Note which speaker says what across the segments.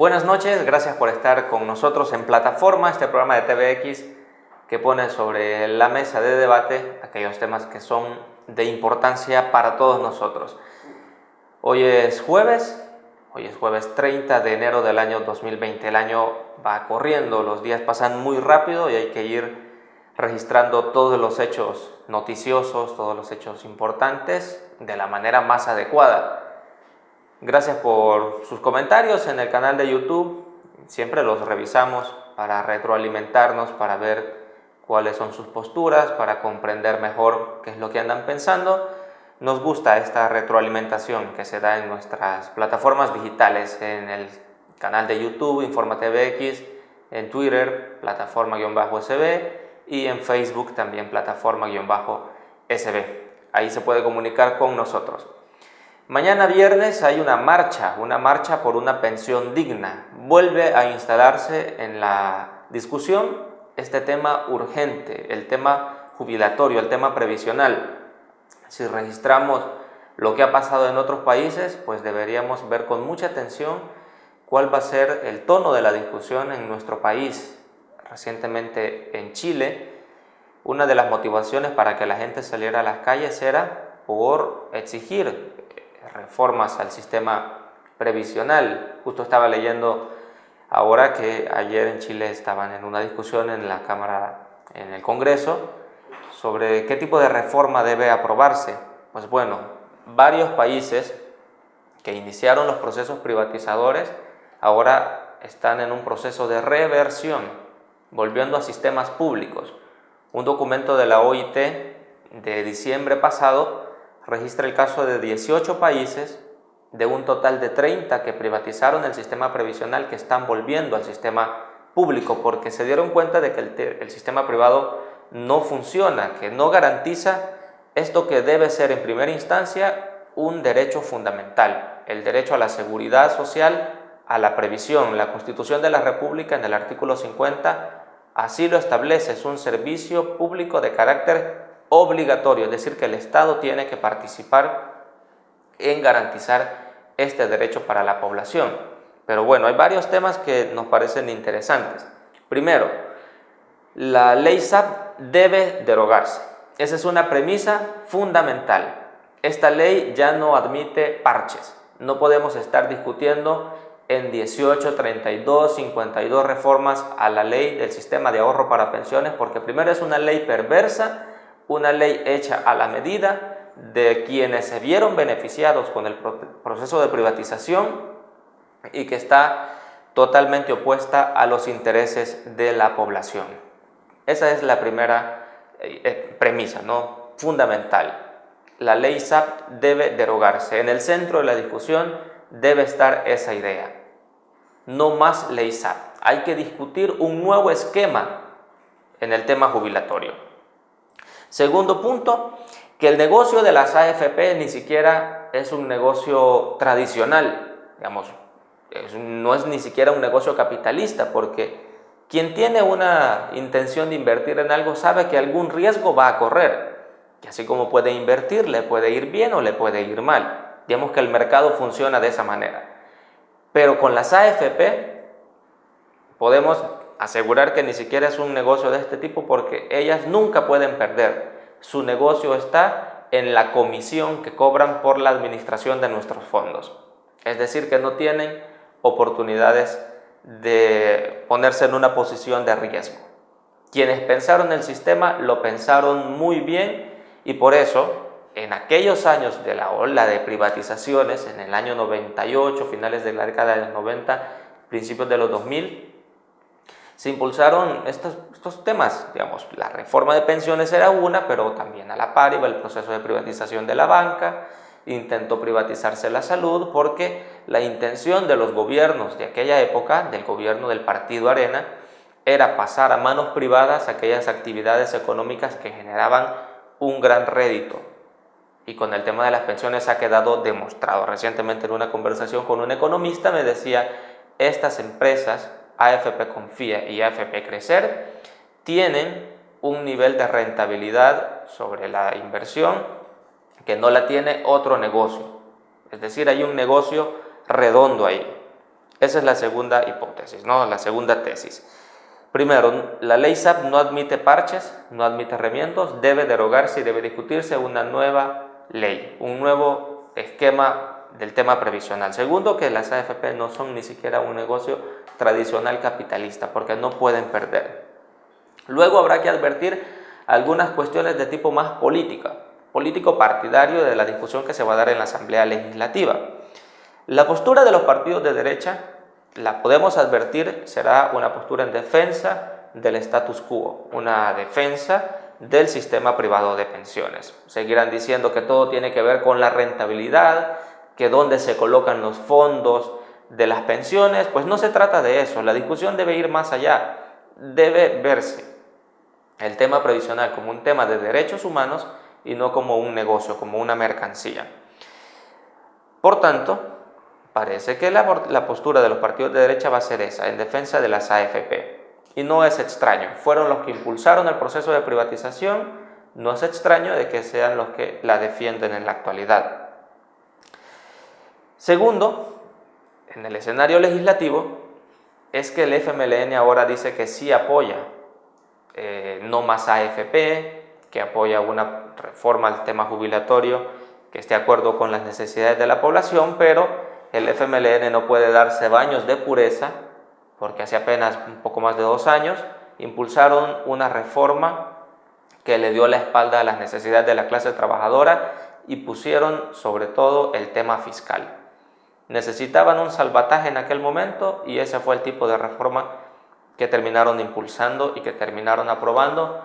Speaker 1: Buenas noches, gracias por estar con nosotros en Plataforma, este programa de TVX que pone sobre la mesa de debate aquellos temas que son de importancia para todos nosotros. Hoy es jueves 30 de enero del año 2020. El año va corriendo, los días pasan muy rápido y hay que ir registrando todos los hechos noticiosos, todos los hechos importantes de la manera más adecuada. Gracias por sus comentarios en el canal de YouTube, siempre los revisamos para retroalimentarnos, para ver cuáles son sus posturas, para comprender mejor qué es lo que andan pensando. Nos gusta esta retroalimentación que se da en nuestras plataformas digitales, en el canal de YouTube, Informa TVX, en Twitter, plataforma-sb, y en Facebook también, plataforma-sb. Ahí se puede comunicar con nosotros. Mañana viernes hay una marcha por una pensión digna. Vuelve a instalarse en la discusión este tema urgente, el tema jubilatorio, el tema previsional. Si registramos lo que ha pasado en otros países, pues deberíamos ver con mucha atención cuál va a ser el tono de la discusión en nuestro país. Recientemente en Chile, una de las motivaciones para que la gente saliera a las calles era por exigir reformas al sistema previsional. Justo estaba leyendo ahora que ayer en Chile estaban en una discusión en la Cámara, en el Congreso, sobre qué tipo de reforma debe aprobarse. Pues bueno, varios países que iniciaron los procesos privatizadores ahora están en un proceso de reversión, volviendo a sistemas públicos. Un documento de la OIT de diciembre pasado registra el caso de 18 países, de un total de 30 que privatizaron el sistema previsional, que están volviendo al sistema público porque se dieron cuenta de que el sistema privado no funciona, que no garantiza esto que debe ser en primera instancia un derecho fundamental, el derecho a la seguridad social, a la previsión. La Constitución de la República en el artículo 50 así lo establece, es un servicio público de carácter obligatorio, es decir, que el Estado tiene que participar en garantizar este derecho para la población. Pero bueno, hay varios temas que nos parecen interesantes. Primero, la ley SAP debe derogarse. Esa es una premisa fundamental. Esta ley ya no admite parches. No podemos estar discutiendo en 18, 32, 52 reformas a la ley del sistema de ahorro para pensiones, porque primero es una ley perversa, una ley hecha a la medida de quienes se vieron beneficiados con el proceso de privatización y que está totalmente opuesta a los intereses de la población. Esa es la primera premisa, ¿no? Fundamental. La ley SAP debe derogarse. En el centro de la discusión debe estar esa idea. No más ley SAP. Hay que discutir un nuevo esquema en el tema jubilatorio. Segundo punto, que el negocio de las AFP ni siquiera es un negocio tradicional, digamos, no es ni siquiera un negocio capitalista, porque quien tiene una intención de invertir en algo sabe que algún riesgo va a correr, que así como puede invertir, le puede ir bien o le puede ir mal. Digamos que el mercado funciona de esa manera. Pero con las AFP podemos asegurar que ni siquiera es un negocio de este tipo, porque ellas nunca pueden perder. Su negocio está en la comisión que cobran por la administración de nuestros fondos. Es decir, que no tienen oportunidades de ponerse en una posición de riesgo. Quienes pensaron el sistema lo pensaron muy bien, y por eso en aquellos años de la ola de privatizaciones, en el año 98, finales de la década de los 90, principios de los 2000, se impulsaron estos temas. Digamos, la reforma de pensiones era una, pero también a la par iba el proceso de privatización de la banca, intentó privatizarse la salud, porque la intención de los gobiernos de aquella época, del gobierno del Partido Arena, era pasar a manos privadas aquellas actividades económicas que generaban un gran rédito. Y con el tema de las pensiones ha quedado demostrado. Recientemente en una conversación con un economista me decía, estas empresas, AFP Confía y AFP Crecer, tienen un nivel de rentabilidad sobre la inversión que no la tiene otro negocio. Es decir, hay un negocio redondo ahí. Esa es la segunda hipótesis, ¿no? La segunda tesis. Primero, la ley SAP no admite parches, no admite remiendos, debe derogarse y debe discutirse una nueva ley, un nuevo esquema del tema previsional. Segundo, que las AFP no son ni siquiera un negocio tradicional capitalista, porque no pueden perder. Luego habrá que advertir algunas cuestiones de tipo más político partidario de la discusión que se va a dar en la Asamblea Legislativa. La postura de los partidos de derecha, la podemos advertir, será una postura en defensa del status quo, una defensa del sistema privado de pensiones. Seguirán diciendo que todo tiene que ver con la rentabilidad, que dónde se colocan los fondos de las pensiones. Pues no se trata de eso, la discusión debe ir más allá, debe verse el tema previsional como un tema de derechos humanos y no como un negocio, como una mercancía. Por tanto, parece que la postura de los partidos de derecha va a ser esa, en defensa de las AFP. Y no es extraño, fueron los que impulsaron el proceso de privatización, no es extraño de que sean los que la defienden en la actualidad. Segundo, en el escenario legislativo, es que el FMLN ahora dice que sí apoya no más AFP, que apoya una reforma al tema jubilatorio que esté de acuerdo con las necesidades de la población, pero el FMLN no puede darse baños de pureza porque hace apenas un poco más de 2 años impulsaron una reforma que le dio la espalda a las necesidades de la clase trabajadora y pusieron sobre todo el tema fiscal. Necesitaban un salvataje en aquel momento y ese fue el tipo de reforma que terminaron impulsando y que terminaron aprobando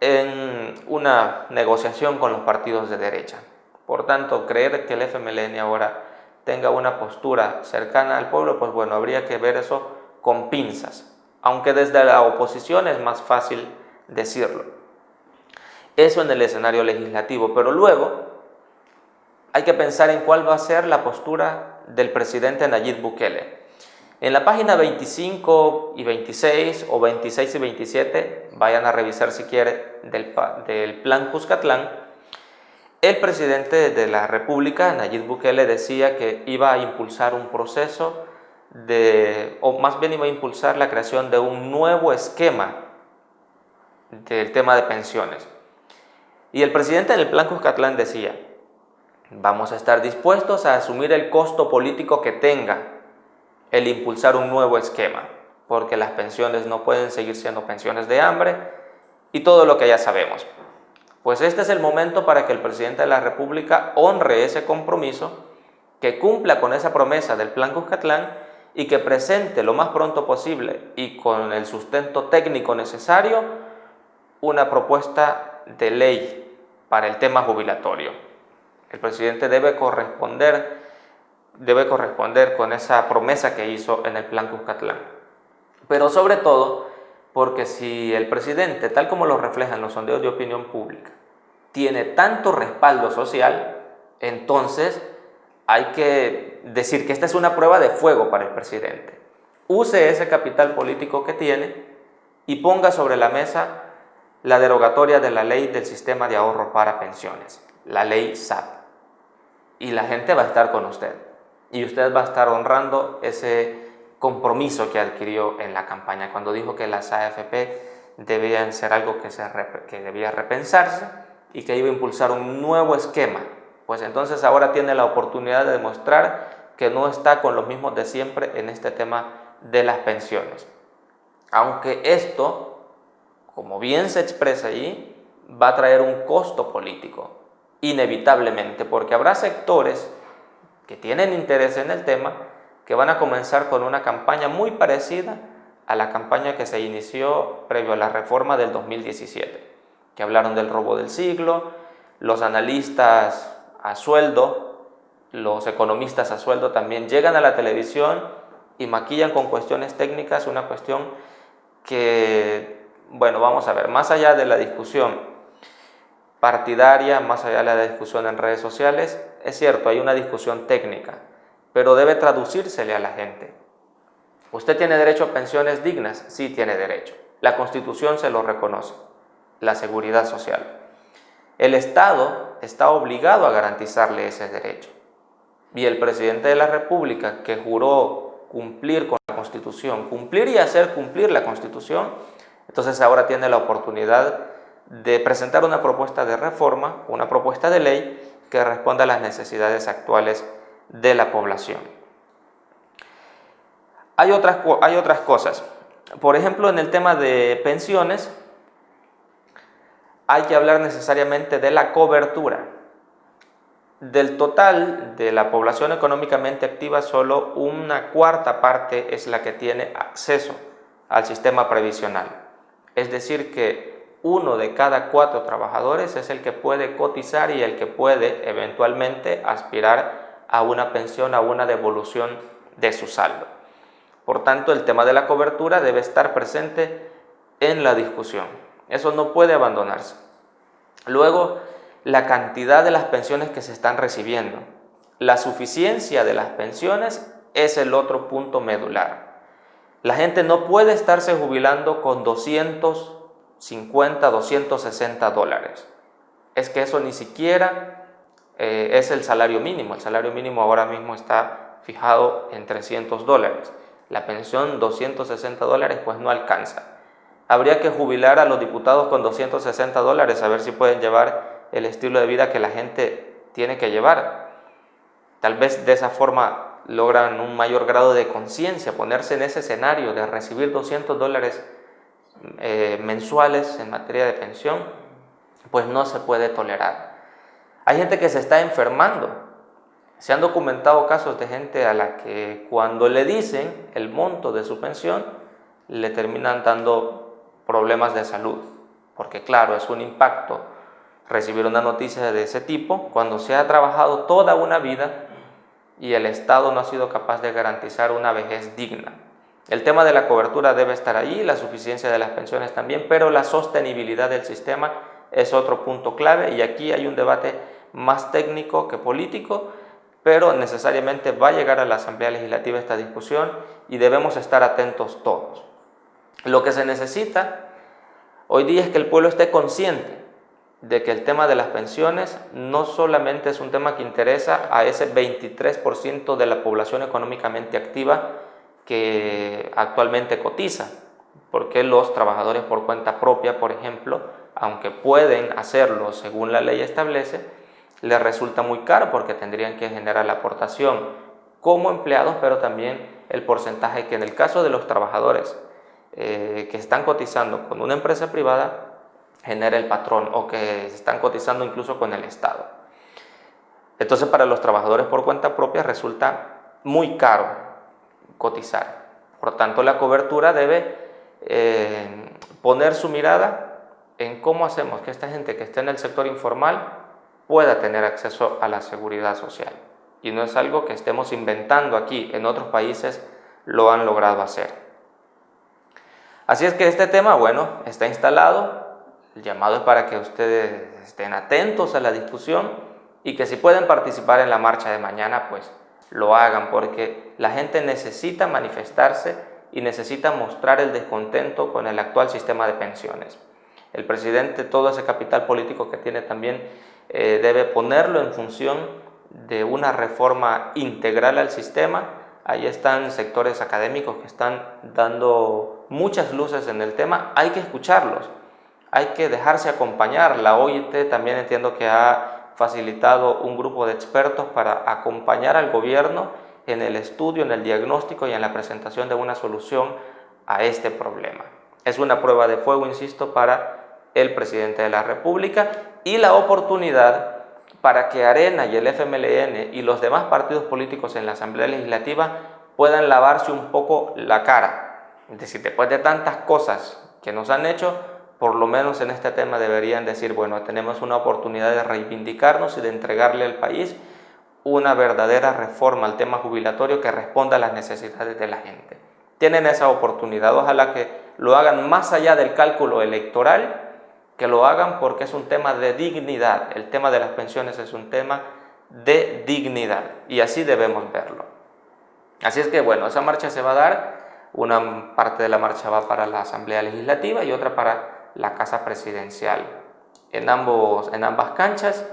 Speaker 1: en una negociación con los partidos de derecha. Por tanto, creer que el FMLN ahora tenga una postura cercana al pueblo, pues bueno, habría que ver eso con pinzas, aunque desde la oposición es más fácil decirlo. Eso en el escenario legislativo, pero luego hay que pensar en cuál va a ser la postura del presidente Nayib Bukele. En la página 25 y 26 o 26 y 27, vayan a revisar si quieren, del plan Cuscatlán, el presidente de la República, Nayib Bukele, decía que iba a impulsar un proceso o más bien iba a impulsar la creación de un nuevo esquema del tema de pensiones. Y el presidente en el plan Cuscatlán decía: vamos a estar dispuestos a asumir el costo político que tenga el impulsar un nuevo esquema, porque las pensiones no pueden seguir siendo pensiones de hambre y todo lo que ya sabemos. Pues este es el momento para que el presidente de la República honre ese compromiso, que cumpla con esa promesa del plan Cuscatlán y que presente lo más pronto posible y con el sustento técnico necesario una propuesta de ley para el tema jubilatorio. El presidente debe corresponder con esa promesa que hizo en el plan Cuscatlán. Pero sobre todo, porque si el presidente, tal como lo reflejan los sondeos de opinión pública, tiene tanto respaldo social, entonces hay que decir que esta es una prueba de fuego para el presidente. Use ese capital político que tiene y ponga sobre la mesa la derogatoria de la ley del sistema de ahorro para pensiones, la ley SAP. Y la gente va a estar con usted. Y usted va a estar honrando ese compromiso que adquirió en la campaña, cuando dijo que las AFP debían ser algo que debía repensarse y que iba a impulsar un nuevo esquema. Pues entonces ahora tiene la oportunidad de demostrar que no está con los mismos de siempre en este tema de las pensiones. Aunque esto, como bien se expresa allí, va a traer un costo político, inevitablemente, porque habrá sectores que tienen interés en el tema, que van a comenzar con una campaña muy parecida a la campaña que se inició previo a la reforma del 2017, que hablaron del robo del siglo, los analistas a sueldo, los economistas a sueldo también llegan a la televisión y maquillan con cuestiones técnicas una cuestión que, bueno, vamos a ver, más allá de la discusión partidaria, más allá de la discusión en redes sociales, es cierto, hay una discusión técnica, pero debe traducírsele a la gente. ¿Usted tiene derecho a pensiones dignas? Sí, tiene derecho. La Constitución se lo reconoce, la seguridad social. El Estado está obligado a garantizarle ese derecho. Y el presidente de la República, que juró cumplir con la Constitución, cumplir y hacer cumplir la Constitución, entonces ahora tiene la oportunidad de presentar una propuesta de reforma, una propuesta de ley que responda a las necesidades actuales de la población. Hay otras cosas. Por ejemplo, en el tema de pensiones, hay que hablar necesariamente de la cobertura. Del total de la población económicamente activa, solo una cuarta parte es la que tiene acceso al sistema previsional. Es decir, que 1 de cada 4 trabajadores es el que puede cotizar y el que puede eventualmente aspirar a una pensión, a una devolución de su saldo. Por tanto, el tema de la cobertura debe estar presente en la discusión. Eso no puede abandonarse. Luego, la cantidad de las pensiones que se están recibiendo. La suficiencia de las pensiones es el otro punto medular. La gente no puede estarse jubilando con 250, 260 dólares. Es que eso ni siquiera es el salario mínimo. El salario mínimo ahora mismo está fijado en 300 dólares. La pensión 260 dólares pues no alcanza. Habría que jubilar a los diputados con 260 dólares a ver si pueden llevar el estilo de vida que la gente tiene que llevar. Tal vez de esa forma logran un mayor grado de conciencia, ponerse en ese escenario de recibir 200 dólares mensuales en materia de pensión, pues no se puede tolerar. Hay gente que se está enfermando. Se han documentado casos de gente a la que cuando le dicen el monto de su pensión, le terminan dando problemas de salud, porque claro, es un impacto recibir una noticia de ese tipo cuando se ha trabajado toda una vida y el Estado no ha sido capaz de garantizar una vejez digna. El tema de la cobertura debe estar ahí, la suficiencia de las pensiones también, pero la sostenibilidad del sistema es otro punto clave y aquí hay un debate más técnico que político, pero necesariamente va a llegar a la Asamblea Legislativa esta discusión y debemos estar atentos todos. Lo que se necesita hoy día es que el pueblo esté consciente de que el tema de las pensiones no solamente es un tema que interesa a ese 23% de la población económicamente activa que actualmente cotiza, porque los trabajadores por cuenta propia, por ejemplo, aunque pueden hacerlo según la ley establece, les resulta muy caro porque tendrían que generar la aportación como empleados, pero también el porcentaje que en el caso de los trabajadores que están cotizando con una empresa privada genera el patrón o que están cotizando incluso con el Estado. Entonces para los trabajadores por cuenta propia resulta muy caro cotizar. Por tanto la cobertura debe poner su mirada en cómo hacemos que esta gente que está en el sector informal pueda tener acceso a la seguridad social. Y no es algo que estemos inventando aquí, en otros países lo han logrado hacer. Así es que este tema, bueno, está instalado. El llamado es para que ustedes estén atentos a la discusión y que si pueden participar en la marcha de mañana, pues lo hagan, porque la gente necesita manifestarse y necesita mostrar el descontento con el actual sistema de pensiones. El presidente, todo ese capital político que tiene también, debe ponerlo en función de una reforma integral al sistema. Ahí están sectores académicos que están dando muchas luces en el tema, hay que escucharlos, hay que dejarse acompañar. La OIT también entiendo que ha facilitado un grupo de expertos para acompañar al gobierno en el estudio, en el diagnóstico y en la presentación de una solución a este problema. Es una prueba de fuego, insisto, para el presidente de la República y la oportunidad para que Arena y el FMLN y los demás partidos políticos en la Asamblea Legislativa puedan lavarse un poco la cara. Es decir, después de tantas cosas que nos han hecho, por lo menos en este tema deberían decir, bueno, tenemos una oportunidad de reivindicarnos y de entregarle al país una verdadera reforma al tema jubilatorio que responda a las necesidades de la gente. Tienen esa oportunidad, ojalá que lo hagan más allá del cálculo electoral, que lo hagan porque es un tema de dignidad. El tema de las pensiones es un tema de dignidad y así debemos verlo. Así es que bueno, esa marcha se va a dar, una parte de la marcha va para la Asamblea Legislativa y otra para la Casa Presidencial. En ambas canchas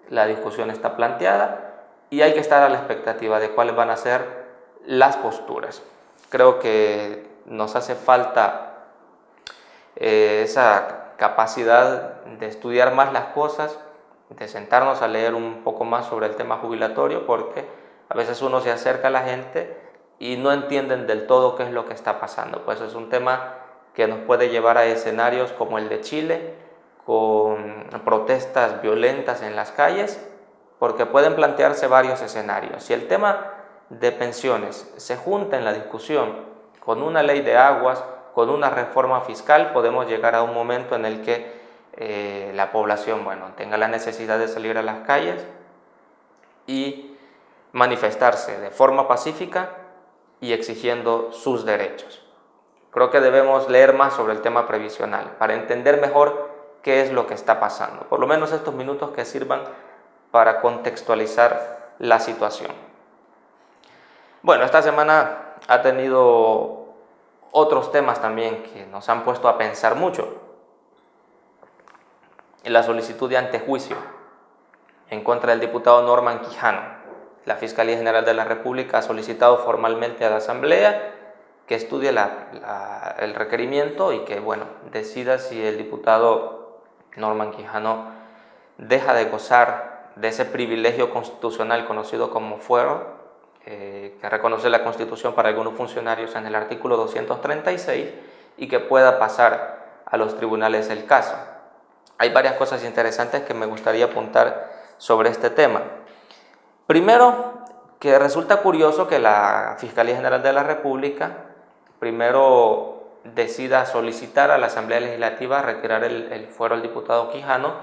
Speaker 1: la discusión está planteada y hay que estar a la expectativa de cuáles van a ser las posturas. Creo que nos hace falta esa capacidad de estudiar más las cosas, de sentarnos a leer un poco más sobre el tema jubilatorio, porque a veces uno se acerca a la gente y no entienden del todo qué es lo que está pasando. Pues es un tema que nos puede llevar a escenarios como el de Chile, con protestas violentas en las calles, porque pueden plantearse varios escenarios. Si el tema de pensiones se junta en la discusión con una ley de aguas, con una reforma fiscal, podemos llegar a un momento en el que la población, bueno, tenga la necesidad de salir a las calles y manifestarse de forma pacífica y exigiendo sus derechos. Creo que debemos leer más sobre el tema previsional para entender mejor qué es lo que está pasando. Por lo menos estos minutos que sirvan para contextualizar la situación. Bueno, esta semana ha tenido otros temas también que nos han puesto a pensar mucho. La solicitud de antejuicio en contra del diputado Norman Quijano. La Fiscalía General de la República ha solicitado formalmente a la Asamblea que estudie el requerimiento y que, bueno, decida si el diputado Norman Quijano deja de gozar de ese privilegio constitucional conocido como fuero, que reconoce la Constitución para algunos funcionarios en el artículo 236, y que pueda pasar a los tribunales el caso. Hay varias cosas interesantes que me gustaría apuntar sobre este tema. Primero, que resulta curioso que la Fiscalía General de la República primero decida solicitar a la Asamblea Legislativa retirar el fuero al diputado Quijano,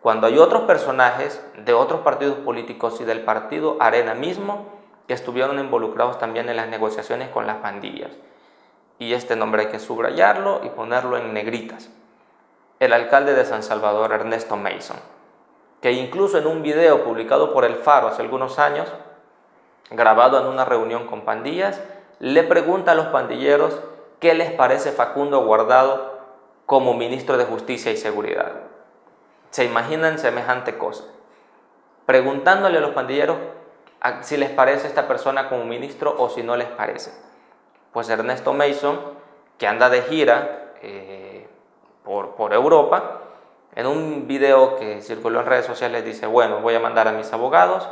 Speaker 1: cuando hay otros personajes de otros partidos políticos y del partido Arena mismo que estuvieron involucrados también en las negociaciones con las pandillas. Y este nombre hay que subrayarlo y ponerlo en negritas. El alcalde de San Salvador, Ernesto Mason, que incluso en un video publicado por El Faro hace algunos años, grabado en una reunión con pandillas, le pregunta a los pandilleros qué les parece Facundo Guardado como ministro de Justicia y Seguridad. ¿Se imaginan semejante cosa? Preguntándole a los pandilleros si les parece esta persona como ministro o si no les parece. Pues Ernesto Mason, que anda de gira por Europa, en un video que circuló en redes sociales dice: bueno, voy a mandar a mis abogados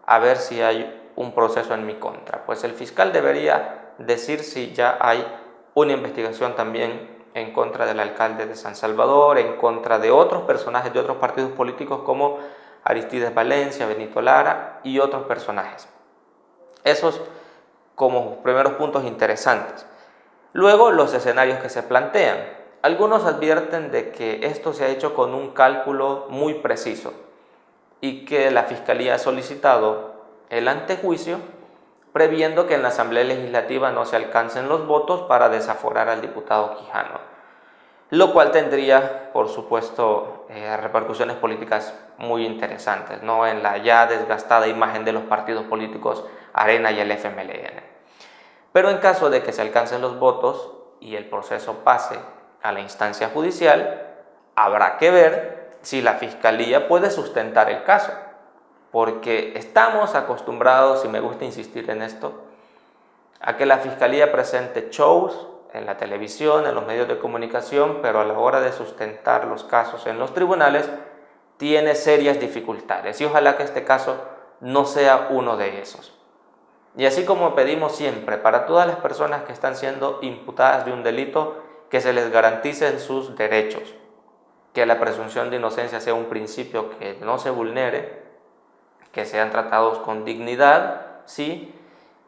Speaker 1: a ver si hay un proceso en mi contra. Pues el fiscal debería decir si ya hay una investigación también en contra del alcalde de San Salvador, en contra de otros personajes de otros partidos políticos como Aristides Valencia, Benito Lara y otros personajes. Esos como primeros puntos interesantes. Luego, los escenarios que se plantean. Algunos advierten de que esto se ha hecho con un cálculo muy preciso y que la Fiscalía ha solicitado el antejuicio previendo que en la Asamblea Legislativa no se alcancen los votos para desaforar al diputado Quijano, lo cual tendría, por supuesto, repercusiones políticas muy interesantes, ¿no?, en la ya desgastada imagen de los partidos políticos Arena y el FMLN. Pero en caso de que se alcancen los votos y el proceso pase a la instancia judicial, habrá que ver si la Fiscalía puede sustentar el caso, porque estamos acostumbrados, y me gusta insistir en esto, a que la Fiscalía presente shows en la televisión, en los medios de comunicación, pero a la hora de sustentar los casos en los tribunales tiene serias dificultades, y ojalá que este caso no sea uno de esos. Y así como pedimos siempre para todas las personas que están siendo imputadas de un delito, que se les garanticen sus derechos, que la presunción de inocencia sea un principio que no se vulnere, que sean tratados con dignidad, sí,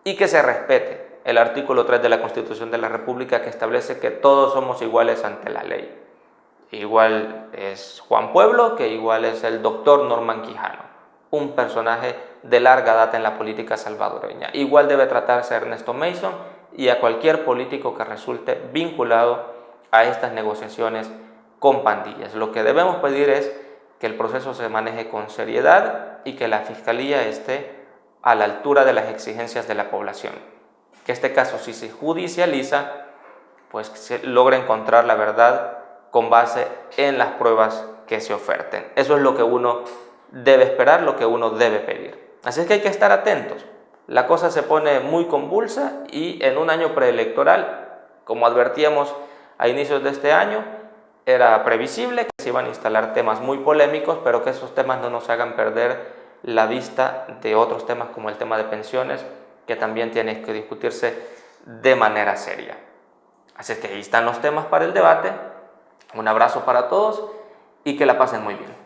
Speaker 1: y que se respete el artículo 3 de la Constitución de la República, que establece que todos somos iguales ante la ley. Igual es Juan Pueblo que igual es el doctor Norman Quijano, un personaje de larga data en la política salvadoreña. Igual debe tratarse a Ernesto Mason y a cualquier político que resulte vinculado a estas negociaciones con pandillas. Lo que debemos pedir es que el proceso se maneje con seriedad y que la Fiscalía esté a la altura de las exigencias de la población. Que este caso, si se judicializa, pues se logre encontrar la verdad con base en las pruebas que se oferten. Eso es lo que uno debe esperar, lo que uno debe pedir. Así es que hay que estar atentos. la cosa se pone muy convulsa y en un año preelectoral, como advertíamos a inicios de este año, era previsible que se iban a instalar temas muy polémicos, pero que esos temas no nos hagan perder la vista de otros temas como el tema de pensiones, que también tiene que discutirse de manera seria. Así que ahí están los temas para el debate. Un abrazo para todos y que la pasen muy bien.